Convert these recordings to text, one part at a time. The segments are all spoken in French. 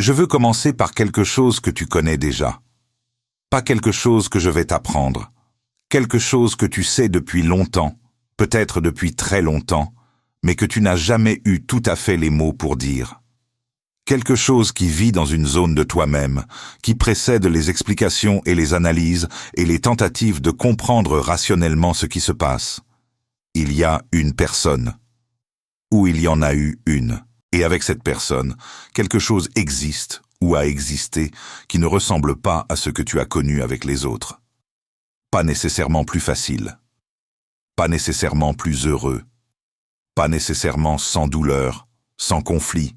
Je veux commencer par quelque chose que tu connais déjà. Pas quelque chose que je vais t'apprendre. Quelque chose que tu sais depuis longtemps, peut-être depuis très longtemps, mais que tu n'as jamais eu tout à fait les mots pour dire. Quelque chose qui vit dans une zone de toi-même, qui précède les explications et les analyses et les tentatives de comprendre rationnellement ce qui se passe. Il y a une personne. Ou il y en a eu une. Et avec cette personne, quelque chose existe ou a existé qui ne ressemble pas à ce que tu as connu avec les autres. Pas nécessairement plus facile. Pas nécessairement plus heureux. Pas nécessairement sans douleur, sans conflit,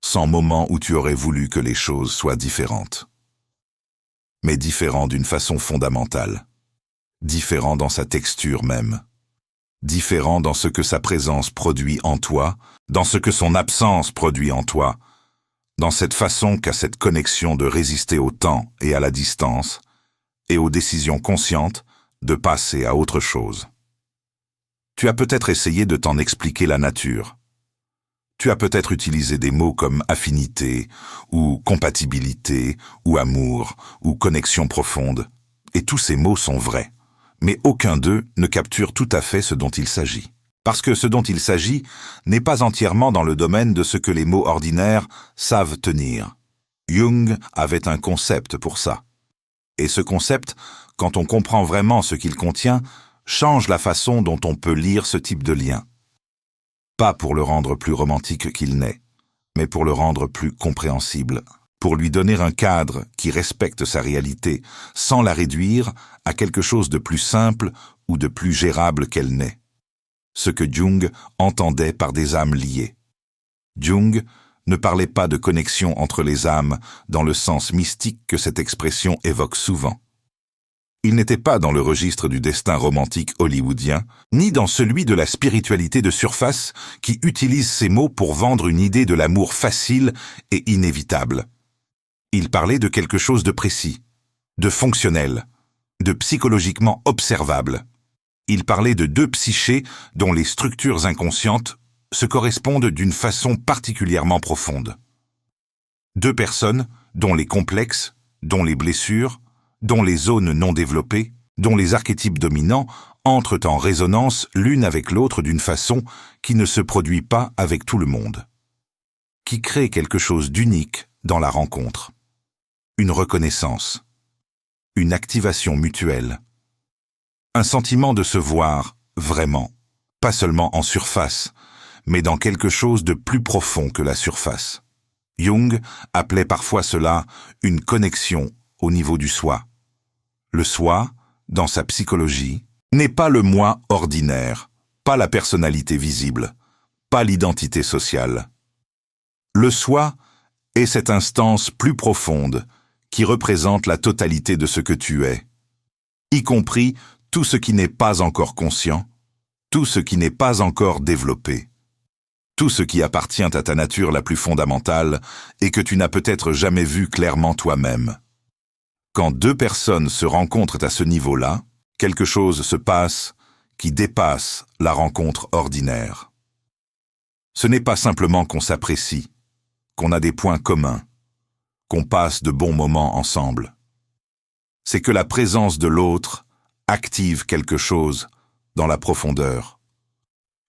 sans moment où tu aurais voulu que les choses soient différentes. Mais différent d'une façon fondamentale. Différent dans sa texture même. Différent dans ce que sa présence produit en toi, dans ce que son absence produit en toi, dans cette façon qu'a cette connexion de résister au temps et à la distance, et aux décisions conscientes de passer à autre chose. Tu as peut-être essayé de t'en expliquer la nature. Tu as peut-être utilisé des mots comme affinité, ou compatibilité, ou amour, ou connexion profonde, et tous ces mots sont vrais. Mais aucun d'eux ne capture tout à fait ce dont il s'agit. Parce que ce dont il s'agit n'est pas entièrement dans le domaine de ce que les mots ordinaires savent tenir. Jung avait un concept pour ça. Et ce concept, quand on comprend vraiment ce qu'il contient, change la façon dont on peut lire ce type de lien. Pas pour le rendre plus romantique qu'il n'est, mais pour le rendre plus compréhensible, pour lui donner un cadre qui respecte sa réalité sans la réduire à quelque chose de plus simple ou de plus gérable qu'elle n'est. Ce que Jung entendait par des âmes liées. Jung ne parlait pas de connexion entre les âmes dans le sens mystique que cette expression évoque souvent. Il n'était pas dans le registre du destin romantique hollywoodien, ni dans celui de la spiritualité de surface qui utilise ces mots pour vendre une idée de l'amour facile et inévitable. Il parlait de quelque chose de précis, de fonctionnel, de psychologiquement observable. Il parlait de deux psychés dont les structures inconscientes se correspondent d'une façon particulièrement profonde. Deux personnes dont les complexes, dont les blessures, dont les zones non développées, dont les archétypes dominants entrent en résonance l'une avec l'autre d'une façon qui ne se produit pas avec tout le monde. Qui crée quelque chose d'unique dans la rencontre. Une reconnaissance. Une activation mutuelle. Un sentiment de se voir, vraiment, pas seulement en surface, mais dans quelque chose de plus profond que la surface. Jung appelait parfois cela une connexion au niveau du soi. Le soi, dans sa psychologie, n'est pas le moi ordinaire, pas la personnalité visible, pas l'identité sociale. Le soi est cette instance plus profonde qui représente la totalité de ce que tu es, y compris tout ce qui n'est pas encore conscient, tout ce qui n'est pas encore développé, tout ce qui appartient à ta nature la plus fondamentale et que tu n'as peut-être jamais vu clairement toi-même. Quand deux personnes se rencontrent à ce niveau-là, quelque chose se passe qui dépasse la rencontre ordinaire. Ce n'est pas simplement qu'on s'apprécie, qu'on a des points communs, qu'on passe de bons moments ensemble. C'est que la présence de l'autre active quelque chose dans la profondeur.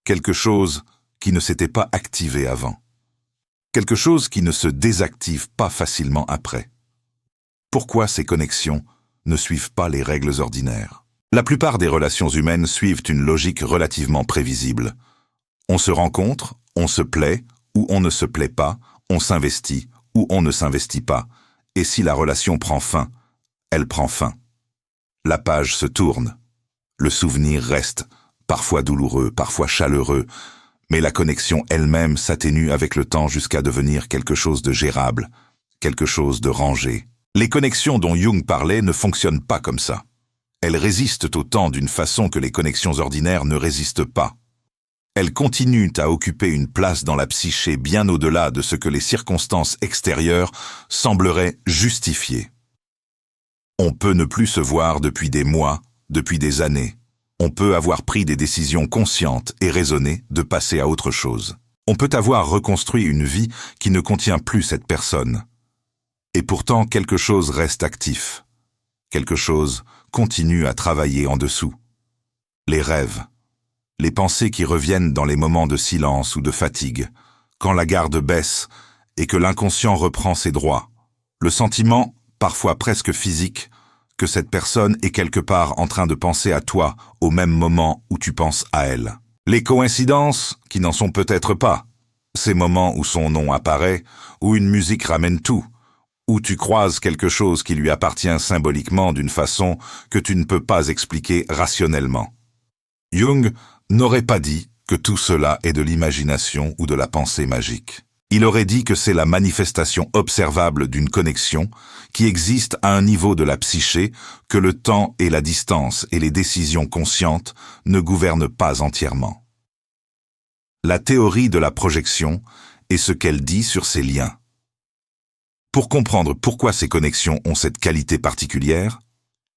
Quelque chose qui ne s'était pas activé avant. Quelque chose qui ne se désactive pas facilement après. Pourquoi ces connexions ne suivent pas les règles ordinaires? La plupart des relations humaines suivent une logique relativement prévisible. On se rencontre, on se plaît ou on ne se plaît pas, on s'investit ou on ne s'investit pas. Et si la relation prend fin, elle prend fin. La page se tourne. Le souvenir reste, parfois douloureux, parfois chaleureux, mais la connexion elle-même s'atténue avec le temps jusqu'à devenir quelque chose de gérable, quelque chose de rangé. Les connexions dont Jung parlait ne fonctionnent pas comme ça. Elles résistent au temps d'une façon que les connexions ordinaires ne résistent pas. Elles continuent à occuper une place dans la psyché bien au-delà de ce que les circonstances extérieures sembleraient justifier. On peut ne plus se voir depuis des mois, depuis des années. On peut avoir pris des décisions conscientes et raisonnées de passer à autre chose. On peut avoir reconstruit une vie qui ne contient plus cette personne. Et pourtant, quelque chose reste actif. Quelque chose continue à travailler en dessous. Les rêves. Les pensées qui reviennent dans les moments de silence ou de fatigue, quand la garde baisse et que l'inconscient reprend ses droits. Le sentiment, parfois presque physique, que cette personne est quelque part en train de penser à toi au même moment où tu penses à elle. Les coïncidences, qui n'en sont peut-être pas. Ces moments où son nom apparaît, où une musique ramène tout, où tu croises quelque chose qui lui appartient symboliquement d'une façon que tu ne peux pas expliquer rationnellement. Jung n'aurait pas dit que tout cela est de l'imagination ou de la pensée magique. Il aurait dit que c'est la manifestation observable d'une connexion qui existe à un niveau de la psyché que le temps et la distance et les décisions conscientes ne gouvernent pas entièrement. La théorie de la projection est ce qu'elle dit sur ces liens. Pour comprendre pourquoi ces connexions ont cette qualité particulière,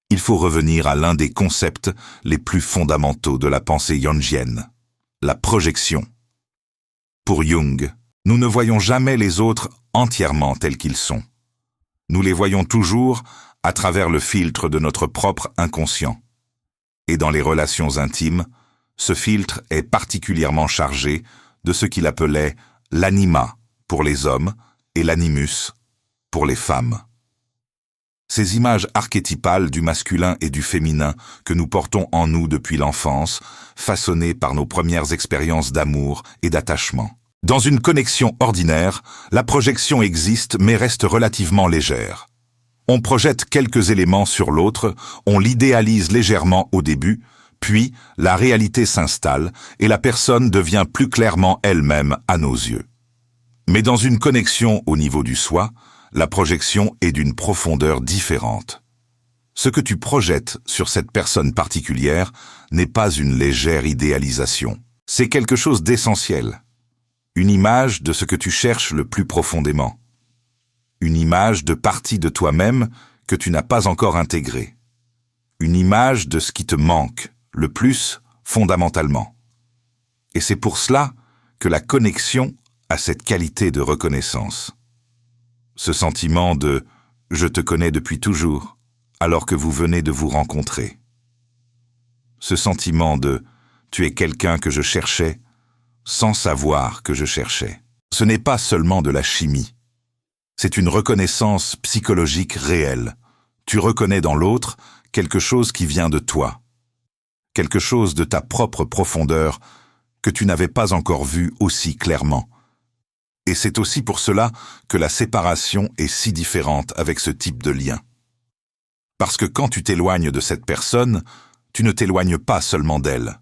il faut revenir à l'un des concepts les plus fondamentaux de la pensée jungienne, la projection. Pour Jung, nous ne voyons jamais les autres entièrement tels qu'ils sont. Nous les voyons toujours à travers le filtre de notre propre inconscient. Et dans les relations intimes, ce filtre est particulièrement chargé de ce qu'il appelait l'anima pour les hommes et l'animus pour les femmes. Ces images archétypales du masculin et du féminin que nous portons en nous depuis l'enfance, façonnées par nos premières expériences d'amour et d'attachement. Dans une connexion ordinaire, la projection existe mais reste relativement légère. On projette quelques éléments sur l'autre, on l'idéalise légèrement au début, puis la réalité s'installe et la personne devient plus clairement elle-même à nos yeux. Mais dans une connexion au niveau du soi, la projection est d'une profondeur différente. Ce que tu projettes sur cette personne particulière n'est pas une légère idéalisation. C'est quelque chose d'essentiel. Une image de ce que tu cherches le plus profondément. Une image de partie de toi-même que tu n'as pas encore intégrée. Une image de ce qui te manque, le plus fondamentalement. Et c'est pour cela que la connexion a cette qualité de reconnaissance. Ce sentiment de « je te connais depuis toujours » alors que vous venez de vous rencontrer. Ce sentiment de « tu es quelqu'un que je cherchais » sans savoir que je cherchais. Ce n'est pas seulement de la chimie. C'est une reconnaissance psychologique réelle. Tu reconnais dans l'autre quelque chose qui vient de toi. Quelque chose de ta propre profondeur que tu n'avais pas encore vu aussi clairement. Et c'est aussi pour cela que la séparation est si différente avec ce type de lien. Parce que quand tu t'éloignes de cette personne, tu ne t'éloignes pas seulement d'elle.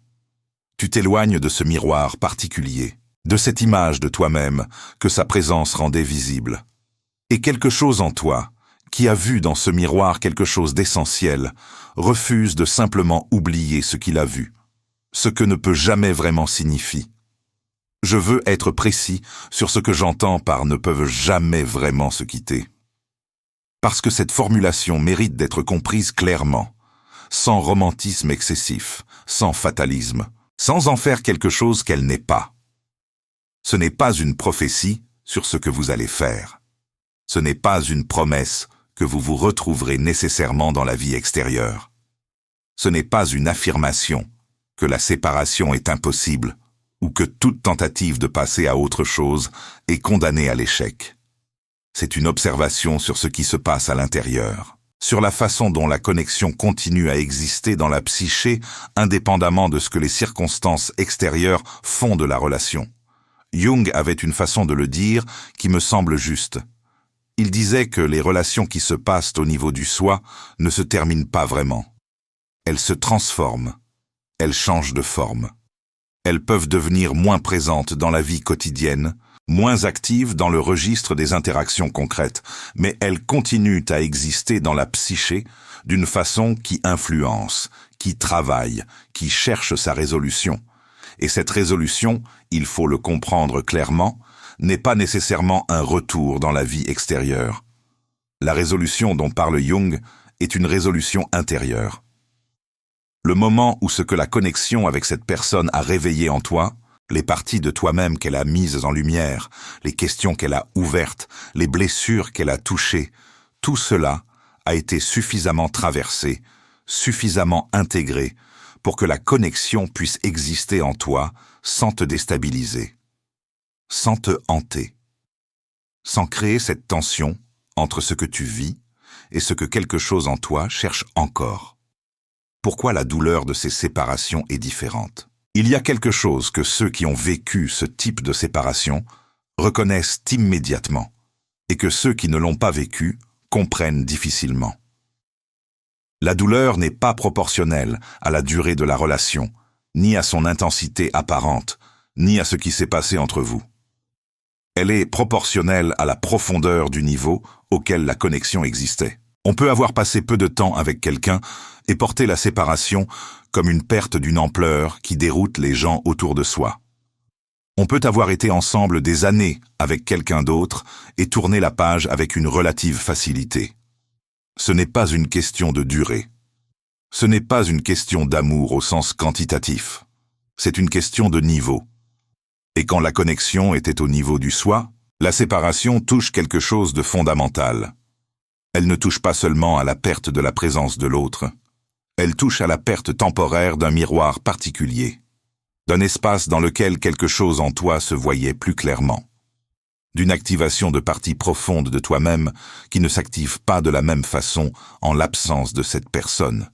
Tu t'éloignes de ce miroir particulier, de cette image de toi-même que sa présence rendait visible. Et quelque chose en toi, qui a vu dans ce miroir quelque chose d'essentiel, refuse de simplement oublier ce qu'il a vu, ce que ne peut jamais vraiment signifier. Je veux être précis sur ce que j'entends par ne peuvent jamais vraiment se quitter. Parce que cette formulation mérite d'être comprise clairement, sans romantisme excessif, sans fatalisme, sans en faire quelque chose qu'elle n'est pas. Ce n'est pas une prophétie sur ce que vous allez faire. Ce n'est pas une promesse que vous vous retrouverez nécessairement dans la vie extérieure. Ce n'est pas une affirmation que la séparation est impossible ou que toute tentative de passer à autre chose est condamnée à l'échec. C'est une observation sur ce qui se passe à l'intérieur, sur la façon dont la connexion continue à exister dans la psyché indépendamment de ce que les circonstances extérieures font de la relation. Jung avait une façon de le dire qui me semble juste. Il disait que les relations qui se passent au niveau du soi ne se terminent pas vraiment. Elles se transforment, elles changent de forme. Elles peuvent devenir moins présentes dans la vie quotidienne, moins actives dans le registre des interactions concrètes, mais elles continuent à exister dans la psyché d'une façon qui influence, qui travaille, qui cherche sa résolution. Et cette résolution, il faut le comprendre clairement, n'est pas nécessairement un retour dans la vie extérieure. La résolution dont parle Jung est une résolution intérieure. Le moment où ce que la connexion avec cette personne a réveillé en toi les parties de toi-même qu'elle a mises en lumière, les questions qu'elle a ouvertes, les blessures qu'elle a touchées, tout cela a été suffisamment traversé, suffisamment intégré pour que la connexion puisse exister en toi sans te déstabiliser, sans te hanter, sans créer cette tension entre ce que tu vis et ce que quelque chose en toi cherche encore. Pourquoi la douleur de ces séparations est différente? Il y a quelque chose que ceux qui ont vécu ce type de séparation reconnaissent immédiatement et que ceux qui ne l'ont pas vécu comprennent difficilement. La douleur n'est pas proportionnelle à la durée de la relation, ni à son intensité apparente, ni à ce qui s'est passé entre vous. Elle est proportionnelle à la profondeur du niveau auquel la connexion existait. On peut avoir passé peu de temps avec quelqu'un et porter la séparation comme une perte d'une ampleur qui déroute les gens autour de soi. On peut avoir été ensemble des années avec quelqu'un d'autre et tourner la page avec une relative facilité. Ce n'est pas une question de durée. Ce n'est pas une question d'amour au sens quantitatif. C'est une question de niveau. Et quand la connexion était au niveau du soi, la séparation touche quelque chose de fondamental. Elle ne touche pas seulement à la perte de la présence de l'autre, elle touche à la perte temporaire d'un miroir particulier, d'un espace dans lequel quelque chose en toi se voyait plus clairement, d'une activation de parties profondes de toi-même qui ne s'activent pas de la même façon en l'absence de cette personne.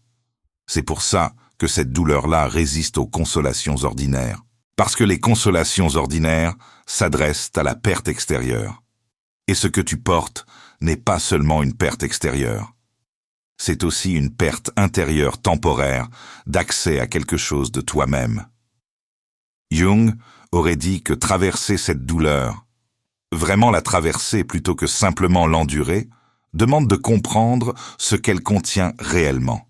C'est pour ça que cette douleur-là résiste aux consolations ordinaires, parce que les consolations ordinaires s'adressent à la perte extérieure. Et ce que tu portes n'est pas seulement une perte extérieure. C'est aussi une perte intérieure temporaire d'accès à quelque chose de toi-même. Jung aurait dit que traverser cette douleur, vraiment la traverser plutôt que simplement l'endurer, demande de comprendre ce qu'elle contient réellement.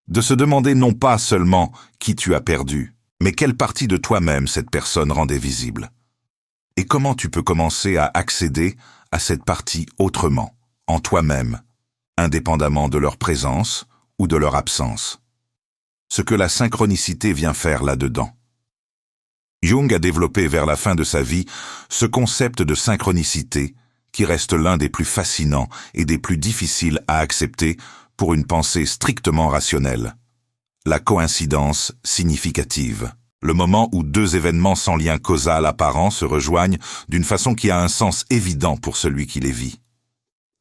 De se demander non pas seulement qui tu as perdu, mais quelle partie de toi-même cette personne rendait visible. Et comment tu peux commencer à accéder à cette partie autrement, en toi-même, indépendamment de leur présence ou de leur absence. Ce que la synchronicité vient faire là-dedans. Jung a développé vers la fin de sa vie ce concept de synchronicité qui reste l'un des plus fascinants et des plus difficiles à accepter pour une pensée strictement rationnelle. La coïncidence significative. Le moment où deux événements sans lien causal apparent se rejoignent d'une façon qui a un sens évident pour celui qui les vit.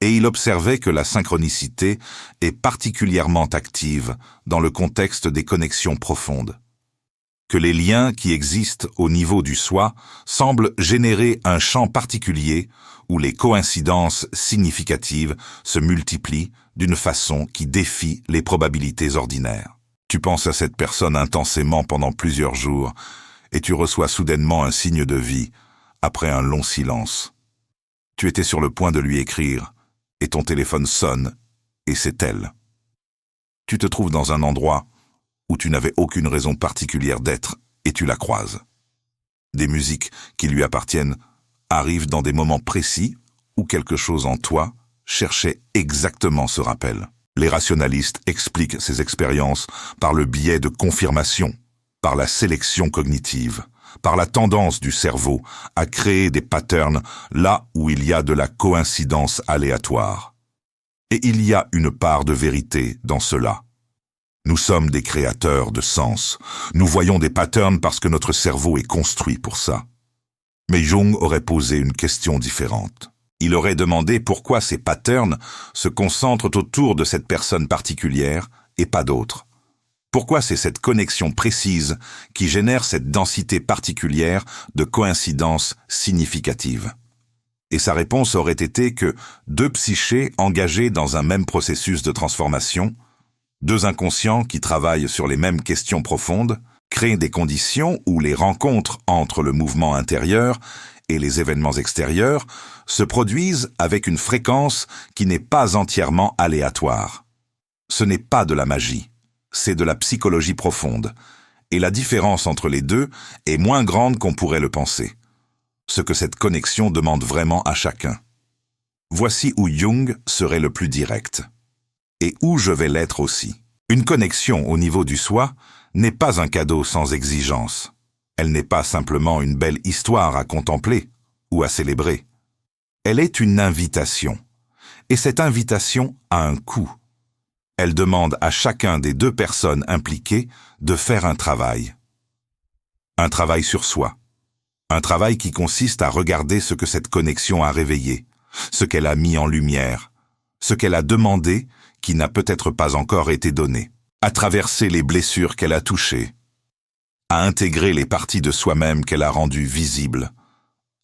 Et il observait que la synchronicité est particulièrement active dans le contexte des connexions profondes. Que les liens qui existent au niveau du soi semblent générer un champ particulier où les coïncidences significatives se multiplient d'une façon qui défie les probabilités ordinaires. Tu penses à cette personne intensément pendant plusieurs jours et tu reçois soudainement un signe de vie après un long silence. Tu étais sur le point de lui écrire et ton téléphone sonne et c'est elle. Tu te trouves dans un endroit où tu n'avais aucune raison particulière d'être et tu la croises. Des musiques qui lui appartiennent arrivent dans des moments précis où quelque chose en toi cherchait exactement ce rappel. Les rationalistes expliquent ces expériences par le biais de confirmation, par la sélection cognitive, par la tendance du cerveau à créer des patterns là où il y a de la coïncidence aléatoire. Et il y a une part de vérité dans cela. Nous sommes des créateurs de sens. Nous voyons des patterns parce que notre cerveau est construit pour ça. Mais Jung aurait posé une question différente. Il aurait demandé pourquoi ces patterns se concentrent autour de cette personne particulière et pas d'autres. Pourquoi c'est cette connexion précise qui génère cette densité particulière de coïncidences significatives. Et sa réponse aurait été que deux psychés engagés dans un même processus de transformation, deux inconscients qui travaillent sur les mêmes questions profondes, créent des conditions où les rencontres entre le mouvement intérieur et les événements extérieurs se produisent avec une fréquence qui n'est pas entièrement aléatoire. Ce n'est pas de la magie, c'est de la psychologie profonde, et la différence entre les deux est moins grande qu'on pourrait le penser. Ce que cette connexion demande vraiment à chacun. Voici où Jung serait le plus direct, et où je vais l'être aussi. Une connexion au niveau du soi n'est pas un cadeau sans exigence. Elle n'est pas simplement une belle histoire à contempler ou à célébrer. Elle est une invitation. Et cette invitation a un coût. Elle demande à chacun des deux personnes impliquées de faire un travail. Un travail sur soi. Un travail qui consiste à regarder ce que cette connexion a réveillé, ce qu'elle a mis en lumière, ce qu'elle a demandé qui n'a peut-être pas encore été donné, à traverser les blessures qu'elle a touchées, à intégrer les parties de soi-même qu'elle a rendues visibles,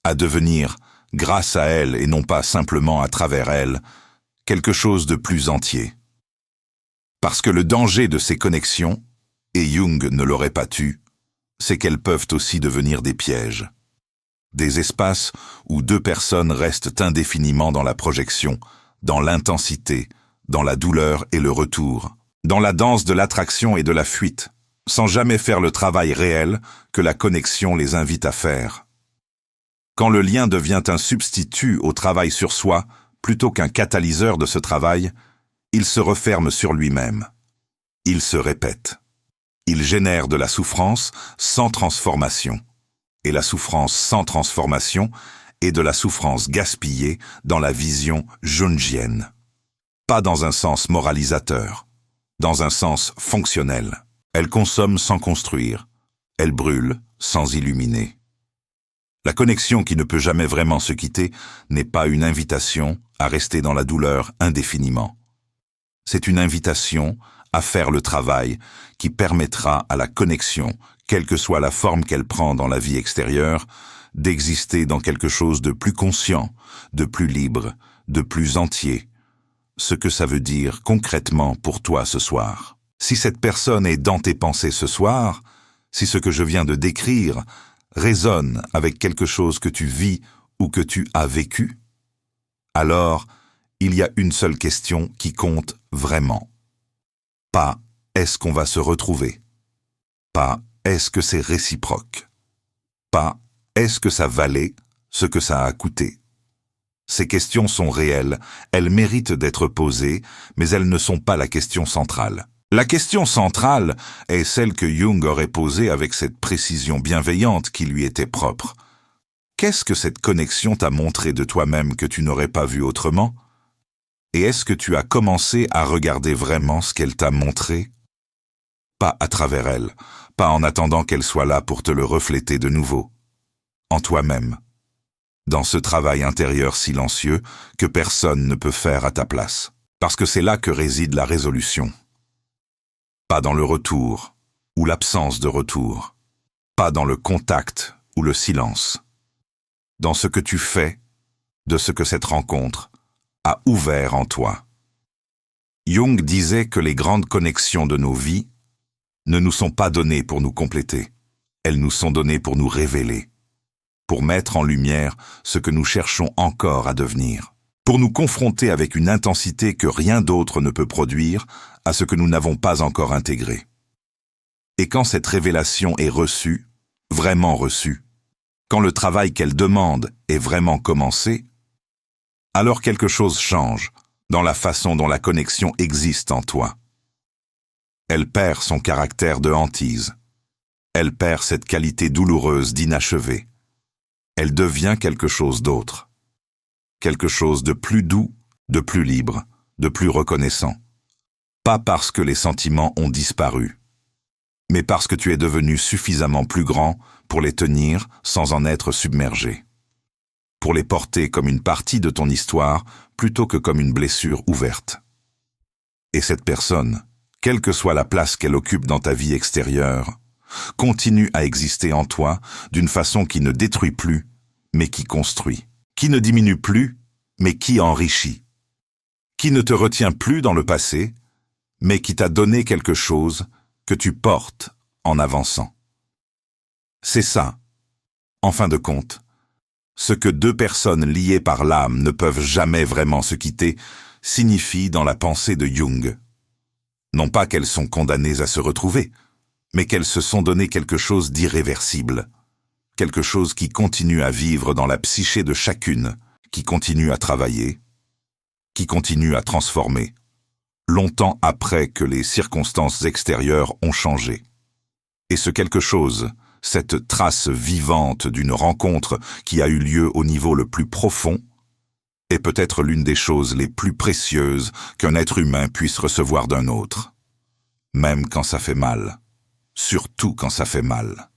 à devenir, grâce à elle et non pas simplement à travers elle, quelque chose de plus entier. Parce que le danger de ces connexions, et Jung ne l'aurait pas tu, c'est qu'elles peuvent aussi devenir des pièges. Des espaces où deux personnes restent indéfiniment dans la projection, dans l'intensité, dans la douleur et le retour, dans la danse de l'attraction et de la fuite, sans jamais faire le travail réel que la connexion les invite à faire. Quand le lien devient un substitut au travail sur soi, plutôt qu'un catalyseur de ce travail, il se referme sur lui-même. Il se répète. Il génère de la souffrance sans transformation. Et la souffrance sans transformation est de la souffrance gaspillée dans la vision jungienne. Pas dans un sens moralisateur, dans un sens fonctionnel. Elle consomme sans construire. Elle brûle sans illuminer. La connexion qui ne peut jamais vraiment se quitter n'est pas une invitation à rester dans la douleur indéfiniment. C'est une invitation à faire le travail qui permettra à la connexion, quelle que soit la forme qu'elle prend dans la vie extérieure, d'exister dans quelque chose de plus conscient, de plus libre, de plus entier. Ce que ça veut dire concrètement pour toi ce soir. Si cette personne est dans tes pensées ce soir, si ce que je viens de décrire résonne avec quelque chose que tu vis ou que tu as vécu, alors il y a une seule question qui compte vraiment. Pas « est-ce qu'on va se retrouver ?» Pas « est-ce que c'est réciproque ?» Pas « est-ce que ça valait ce que ça a coûté ?» Ces questions sont réelles, elles méritent d'être posées, mais elles ne sont pas la question centrale. La question centrale est celle que Jung aurait posée avec cette précision bienveillante qui lui était propre. Qu'est-ce que cette connexion t'a montré de toi-même que tu n'aurais pas vu autrement ? Et est-ce que tu as commencé à regarder vraiment ce qu'elle t'a montré ? Pas à travers elle, pas en attendant qu'elle soit là pour te le refléter de nouveau. En toi-même. Dans ce travail intérieur silencieux que personne ne peut faire à ta place. Parce que c'est là que réside la résolution. Pas dans le retour, ou l'absence de retour. Pas dans le contact ou le silence. Dans ce que tu fais, de ce que cette rencontre a ouvert en toi. Jung disait que les grandes connexions de nos vies ne nous sont pas données pour nous compléter. Elles nous sont données pour nous révéler, pour mettre en lumière ce que nous cherchons encore à devenir, pour nous confronter avec une intensité que rien d'autre ne peut produire à ce que nous n'avons pas encore intégré. Et quand cette révélation est reçue, vraiment reçue, quand le travail qu'elle demande est vraiment commencé, alors quelque chose change dans la façon dont la connexion existe en toi. Elle perd son caractère de hantise. Elle perd cette qualité douloureuse d'inachevé. Elle devient quelque chose d'autre. Quelque chose de plus doux, de plus libre, de plus reconnaissant. Pas parce que les sentiments ont disparu, mais parce que tu es devenu suffisamment plus grand pour les tenir sans en être submergé. Pour les porter comme une partie de ton histoire plutôt que comme une blessure ouverte. Et cette personne, quelle que soit la place qu'elle occupe dans ta vie extérieure, continue à exister en toi d'une façon qui ne détruit plus, mais qui construit, qui ne diminue plus, mais qui enrichit, qui ne te retient plus dans le passé, mais qui t'a donné quelque chose que tu portes en avançant. C'est ça, en fin de compte, ce que deux personnes liées par l'âme ne peuvent jamais vraiment se quitter signifie dans la pensée de Jung. Non pas qu'elles sont condamnées à se retrouver, mais qu'elles se sont donné quelque chose d'irréversible, quelque chose qui continue à vivre dans la psyché de chacune, qui continue à travailler, qui continue à transformer, longtemps après que les circonstances extérieures ont changé. Et ce quelque chose, cette trace vivante d'une rencontre qui a eu lieu au niveau le plus profond, est peut-être l'une des choses les plus précieuses qu'un être humain puisse recevoir d'un autre. Même quand ça fait mal. Surtout quand ça fait mal.